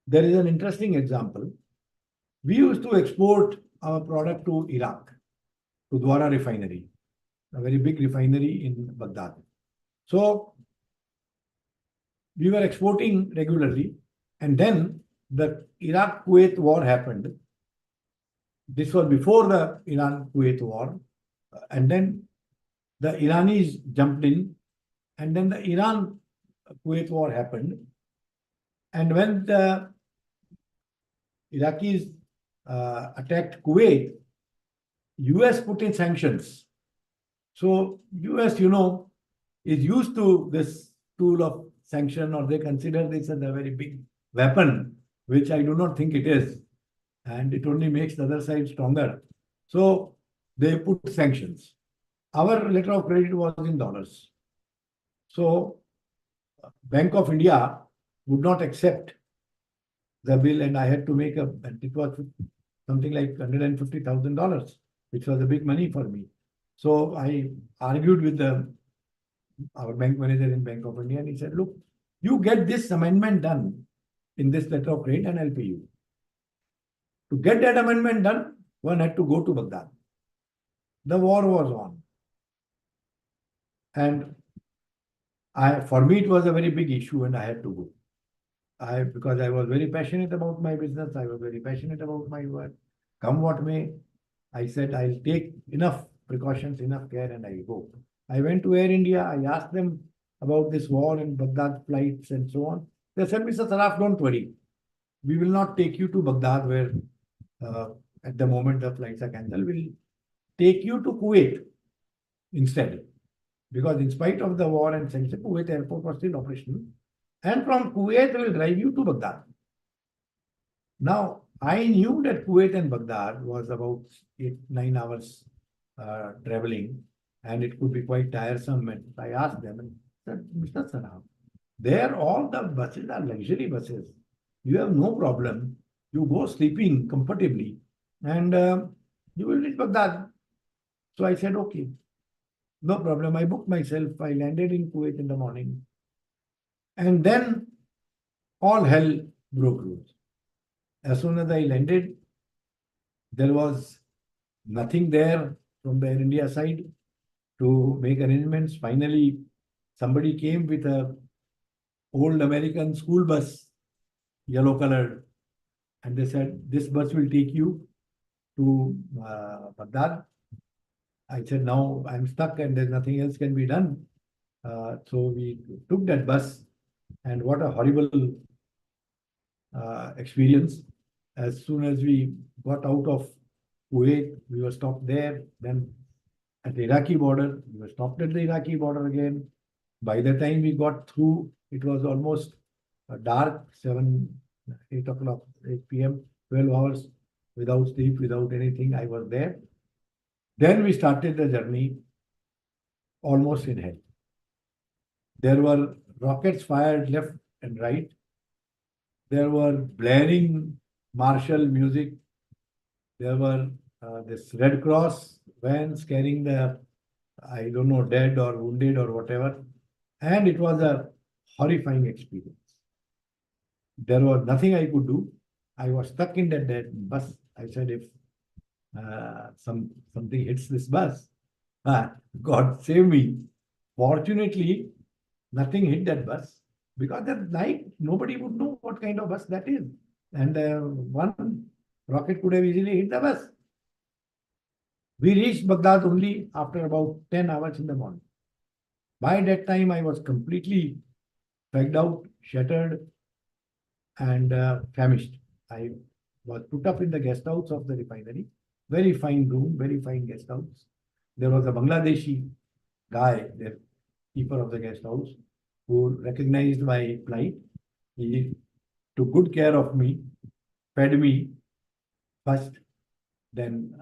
there is an interesting example. We used to export our product to Iraq, to Dwara refinery, a very big refinery in Baghdad. So we were exporting regularly, and then the Iraq-Kuwait war happened. This was before the Iran-Kuwait war, and then the Iranis jumped in, and then the Iran-Kuwait war happened. And when the Iraqis attacked Kuwait, US put in sanctions. So US, is used to this tool of sanction, or they consider this as a very big weapon, which I do not think it is. And it only makes the other side stronger. So they put sanctions. Our letter of credit was in dollars. So Bank of India would not accept the bill, and I had to make it was something like $150,000, which was a big money for me. So I argued with our bank manager in Bank of India, and he said, look, you get this amendment done in this letter of credit and I'll pay you. To get that amendment done, one had to go to Baghdad. The war was on. And for me, it was a very big issue and I had to go. Because I was very passionate about my business. I was very passionate about my work. Come what may, I said, I'll take enough precautions, enough care, and I'll go. I went to Air India. I asked them about this war and Baghdad flights and so on. They said, Mr. Saraf, don't worry. We will not take you to Baghdad where at the moment the flights are cancelled. We'll take you to Kuwait instead. Because in spite of the war and sanctions, Kuwait airport was still operational. And from Kuwait, we will drive you to Baghdad. Now, I knew that Kuwait and Baghdad was about 8-9 hours traveling, and it could be quite tiresome. And I asked them and said, Mr. Saraf, there all the buses are luxury buses. You have no problem. You go sleeping comfortably and you will reach Baghdad. So I said, okay, no problem. I booked myself. I landed in Kuwait in the morning. And then all hell broke loose. As soon as I landed, there was nothing there from the Air India side to make arrangements. Finally, somebody came with a old American school bus, yellow colored, and they said, this bus will take you to Baghdad. I said, now I'm stuck and there's nothing else can be done. So we took that bus, and what a horrible experience. As soon as we got out of Kuwait, we were stopped there. Then at the Iraqi border, we were stopped at the Iraqi border again. By the time we got through, it was almost dark, 8 o'clock, 8 p.m., 12 hours without sleep, without anything. I was there. Then we started the journey almost in hell. There were rockets fired left and right. There were blaring martial music. There were this Red Cross vans carrying the, I don't know, dead or wounded or whatever. And it was a horrifying experience. There was nothing I could do. I was stuck in that dead bus. I said, if something hits this bus, God save me. Fortunately, nothing hit that bus, because at night, nobody would know what kind of bus that is. And one rocket could have easily hit the bus. We reached Baghdad only after about 10 hours in the morning. By that time, I was completely fagged out, shattered, and famished. I was put up in the guest house of the refinery. Very fine room, very fine guest house. There was a Bangladeshi guy, the keeper of the guest house, who recognized my plight. He took good care of me, fed me first. Then,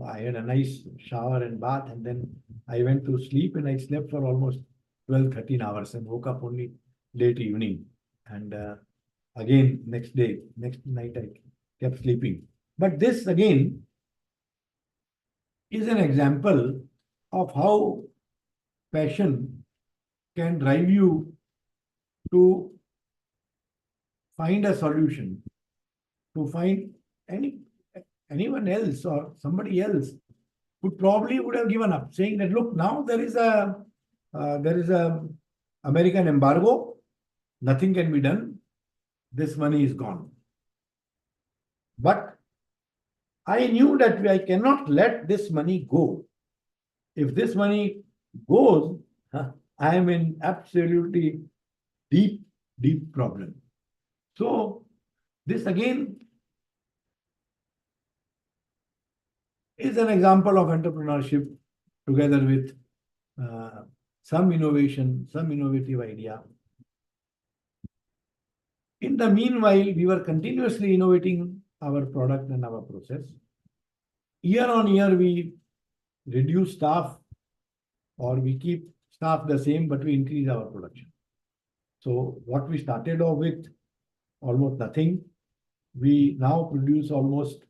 I had a nice shower and bath, and then I went to sleep, and I slept for almost 12, 13 hours and woke up only late evening. And again, next night, I kept sleeping. But this again is an example of how passion can drive you to find a solution, to find anyone else or somebody else would have given up, saying that, look, now there is a American embargo, nothing can be done, this money is gone. But I knew that I cannot let this money go. If this money goes, I am in absolutely deep problem. So this again is an example of entrepreneurship together with some innovation, some innovative idea. In the meanwhile, we were continuously innovating our product and our process. Year on year, we reduce staff, or we keep staff the same, but we increase our production. So what we started off with, almost nothing, we now produce almost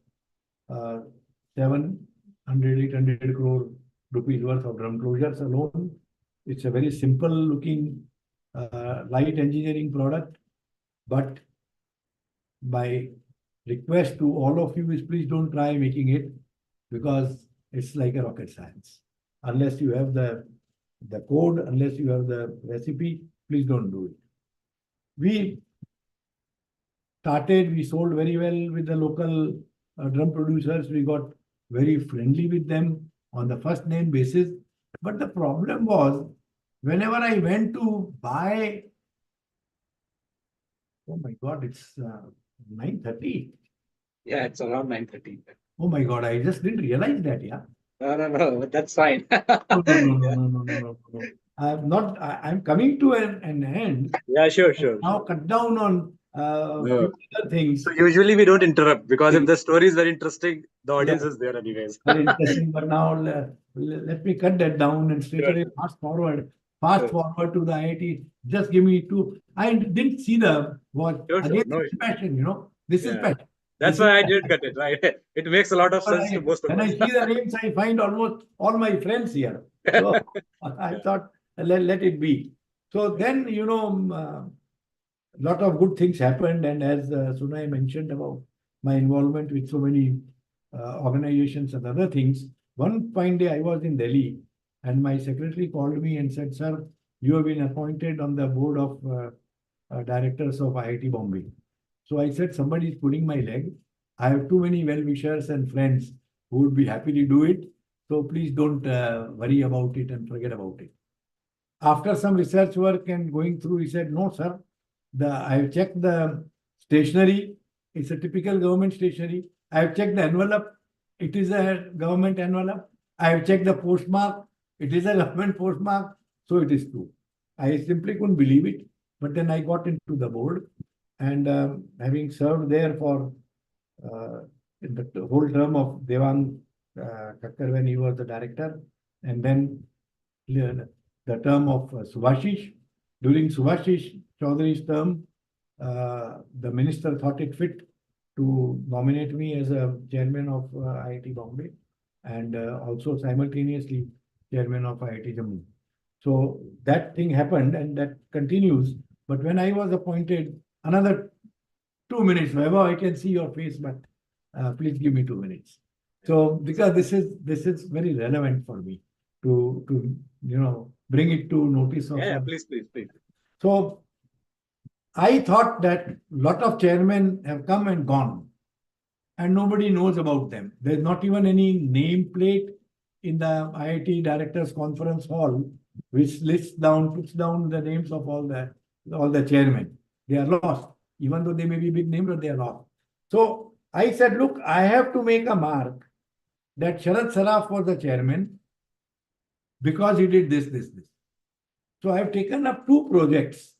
700, 800 crore rupees worth of drum closures alone. It's a very simple looking light engineering product, but my request to all of you is, please don't try making it, because it's like a rocket science. Unless you have the code, unless you have the recipe, please don't do it. We sold very well with the local drum producers. We got very friendly with them on the first name basis. But the problem was, whenever I went to buy, oh my God, it's 9:30. Yeah, it's around 9:30. Oh my God, I just didn't realize that, yeah. No, that's fine. No. I'm coming to an end. Yeah, sure. Now cut down on few other things. So usually we don't interrupt, because if the story is very interesting, the audience is there anyways. Very interesting, but now let me cut that down and straight away fast forward to the IIT. Just give me two. I didn't see the what. Again, this is passion, This is passion. That's why I did cut it, right? It makes a lot of sense to most of us. When I see the names, I find almost all my friends here. So I thought, let it be. So then, lot of good things happened. And as Sunay mentioned about my involvement with so many organizations and other things, one fine day I was in Delhi, and my secretary called me and said, sir, you have been appointed on the board of directors of IIT Bombay. So I said, somebody is pulling my leg. I have too many well-wishers and friends who would be happy to do it. So please don't worry about it and forget about it. After some research work and going through, he said, no, sir, I have checked the stationery. It's a typical government stationery. I have checked the envelope. It is a government envelope. I have checked the postmark. It is a government postmark. So it is true. I simply couldn't believe it. But then I got into the board, and having served there for in the whole term of Devang Kakkar when he was the director, and then the term of Subhashish. During Subhashish Chaudhary's term, the minister thought it fit to nominate me as a chairman of IIT Bombay, and also simultaneously chairman of IIT Jammu. So that thing happened, and that continues. But when I was appointed, another 2 minutes, Vaibhav, I can see your face, but please give me 2 minutes. So because this is very relevant for me to bring it to notice of. Yeah, please. So I thought that a lot of chairmen have come and gone, and nobody knows about them. There's not even any nameplate in the IIT Directors Conference Hall, which puts down the names of all the chairmen. They are lost, even though they may be big names, but they are lost. So I said, look, I have to make a mark that Sharad Saraf was the chairman because he did this. So I have taken up 2 projects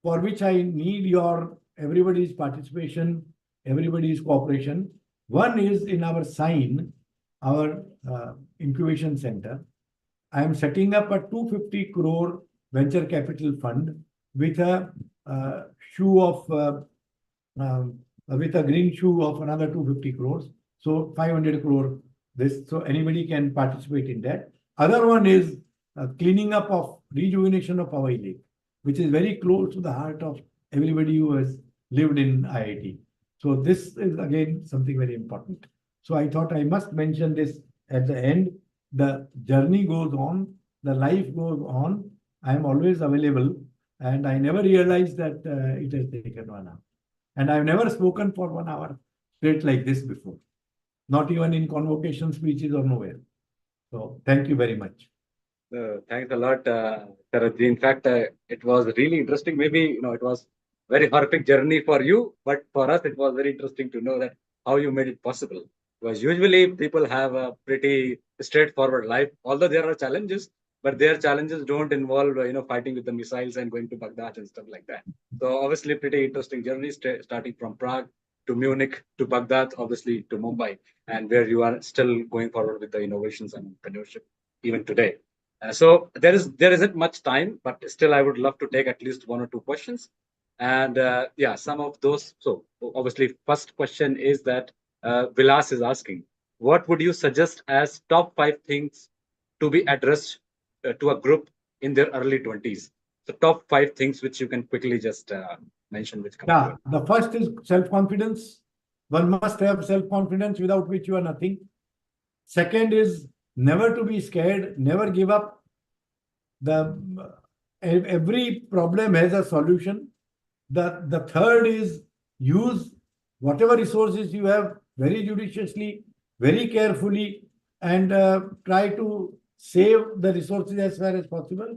for which I need everybody's participation, everybody's cooperation. One is in our sign, our incubation center. I am setting up a 250 crore venture capital fund with a with a green shoe of another 250 crores. So 500 crore so anybody can participate in that. Other one is cleaning up of rejuvenation of Powai Lake, which is very close to the heart of everybody who has lived in IIT. So this is again something very important. So I thought I must mention this at the end. The journey goes on, the life goes on. I am always available, and I never realized that it has taken 1 hour. And I've never spoken for 1 hour straight like this before, not even in convocation speeches or nowhere. So thank you very much. Thanks a lot, Sharad. In fact, it was really interesting. Maybe it was very horrific journey for you, but for us, it was very interesting to know that how you made it possible. Because usually people have a pretty straightforward life, although there are challenges, but their challenges don't involve fighting with the missiles and going to Baghdad and stuff like that. So obviously, pretty interesting journey starting from Prague to Munich to Baghdad, obviously to Mumbai, and where you are still going forward with the innovations and entrepreneurship even today. So there isn't much time, but still I would love to take at least 1 or 2 questions. And some of those. So obviously, first question is that Vilas is asking, what would you suggest as top 5 things to be addressed to a group in their early 20s? So top 5 things which you can quickly just mention. The first is self-confidence. One must have self-confidence, without which you are nothing. Second is never to be scared, never give up. Every problem has a solution. The third is use whatever resources you have very judiciously, very carefully, and try to save the resources as far as possible.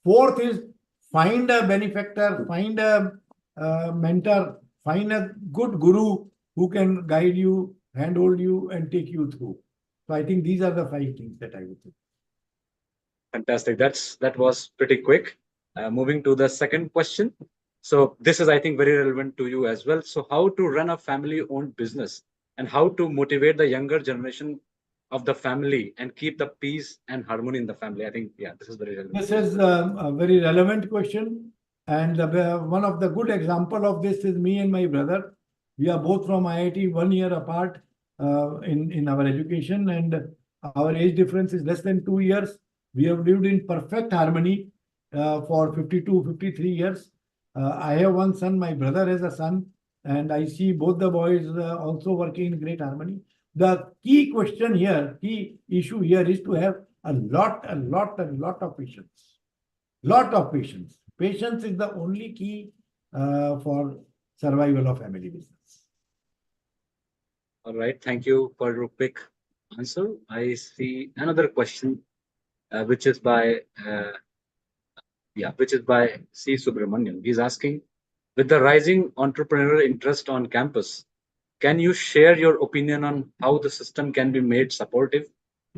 Fourth is find a benefactor, find a mentor, find a good guru who can guide you, handhold you, and take you through. So I think these are the 5 things that I would say. Fantastic. That was pretty quick. Moving to the second question. So this is, I think, very relevant to you as well. So how to run a family-owned business and how to motivate the younger generation of the family and keep the peace and harmony in the family. I think, this is very relevant. This is a very relevant question. And one of the good example of this is me and my brother. We are both from IIT 1 year apart in our education, and our age difference is less than 2 years. We have lived in perfect harmony for 52, 53 years. I have 1 son, my brother has a son, and I see both the boys also working in great harmony. The key issue here is to have a lot of patience. Lot of patience. Patience is the only key for survival of family business. All right. Thank you for your quick answer. I see another question, which is by C. Subramanian. He's asking, with the rising entrepreneurial interest on campus, can you share your opinion on how the system can be made supportive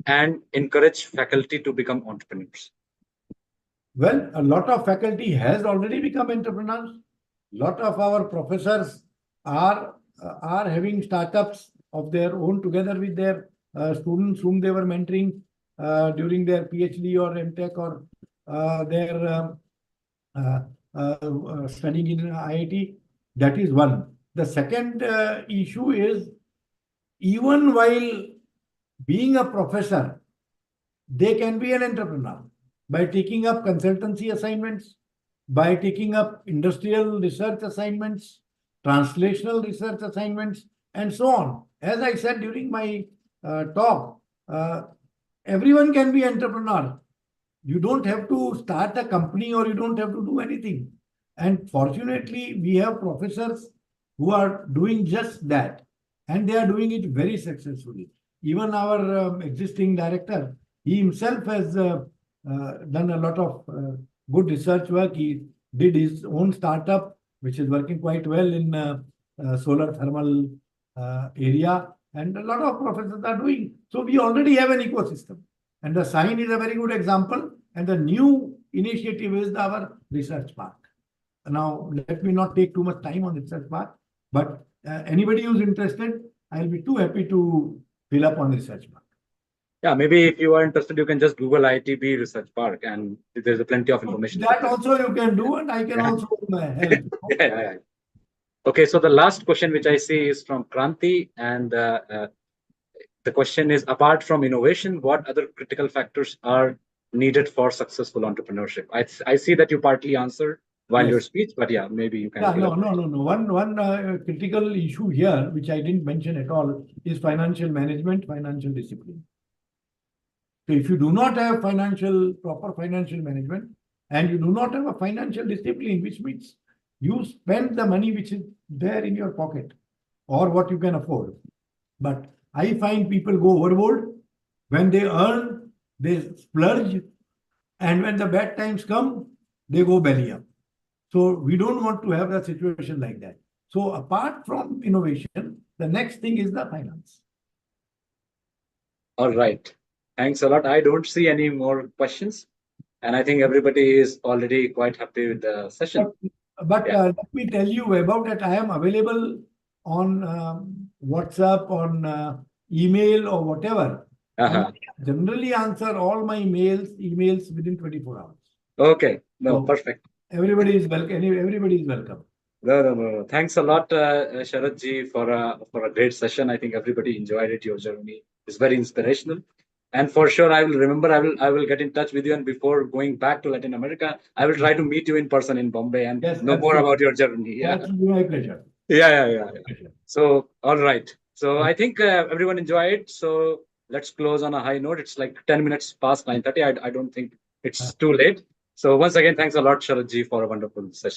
and encourage faculty to become entrepreneurs? Well, a lot of faculty has already become entrepreneurs. A lot of our professors are having startups of their own together with their students whom they were mentoring during their PhD or MTech or their studying in IIT. That is one. The second issue is, even while being a professor, they can be an entrepreneur by taking up consultancy assignments, by taking up industrial research assignments, translational research assignments, and so on. As I said during my talk, everyone can be entrepreneur. You don't have to start a company or you don't have to do anything. And fortunately, we have professors who are doing just that, and they are doing it very successfully. Even our existing director, he himself has done a lot of good research work. He did his own startup, which is working quite well in solar thermal area, and a lot of professors are doing. So we already have an ecosystem, and the sign is a very good example. And the new initiative is our research park. Now, let me not take too much time on research park, but anybody who's interested, I'll be too happy to fill up on research park. Yeah, maybe if you are interested, you can just Google ITB Research Park, and there's plenty of information. That also you can do, and I can also help. Yeah. Okay, so the last question which I see is from Kranti, and the question is, apart from innovation, what other critical factors are needed for successful entrepreneurship? I see that you partly answered while your speech, but yeah, maybe you can. Yeah, no. One critical issue here, which I didn't mention at all, is financial management, financial discipline. So if you do not have proper financial management, and you do not have a financial discipline, which means you spend the money which is there in your pocket or what you can afford. But I find people go overboard. When they earn, they splurge. And when the bad times come, they go belly up. So we don't want to have a situation like that. So apart from innovation, the next thing is the finance. All right. Thanks a lot. I don't see any more questions. And I think everybody is already quite happy with the session. But let me tell you about that. I am available on WhatsApp, on email or whatever. I generally answer all my emails within 24 hours. Okay. No, So perfect. Everybody is welcome. Everybody is welcome. No. Thanks a lot, Sharad ji, for a great session. I think everybody enjoyed it. Your journey is very inspirational. And for sure, I will remember, I will get in touch with you. And before going back to Latin America, I will try to meet you in person in Bombay and know more about your journey. Yeah. That will be my pleasure. Yeah. So, all right. So I think everyone enjoyed. So let's close on a high note. It's like 10 minutes past 9:30. I don't think it's too late. So once again, thanks a lot, Sharad ji, for a wonderful session.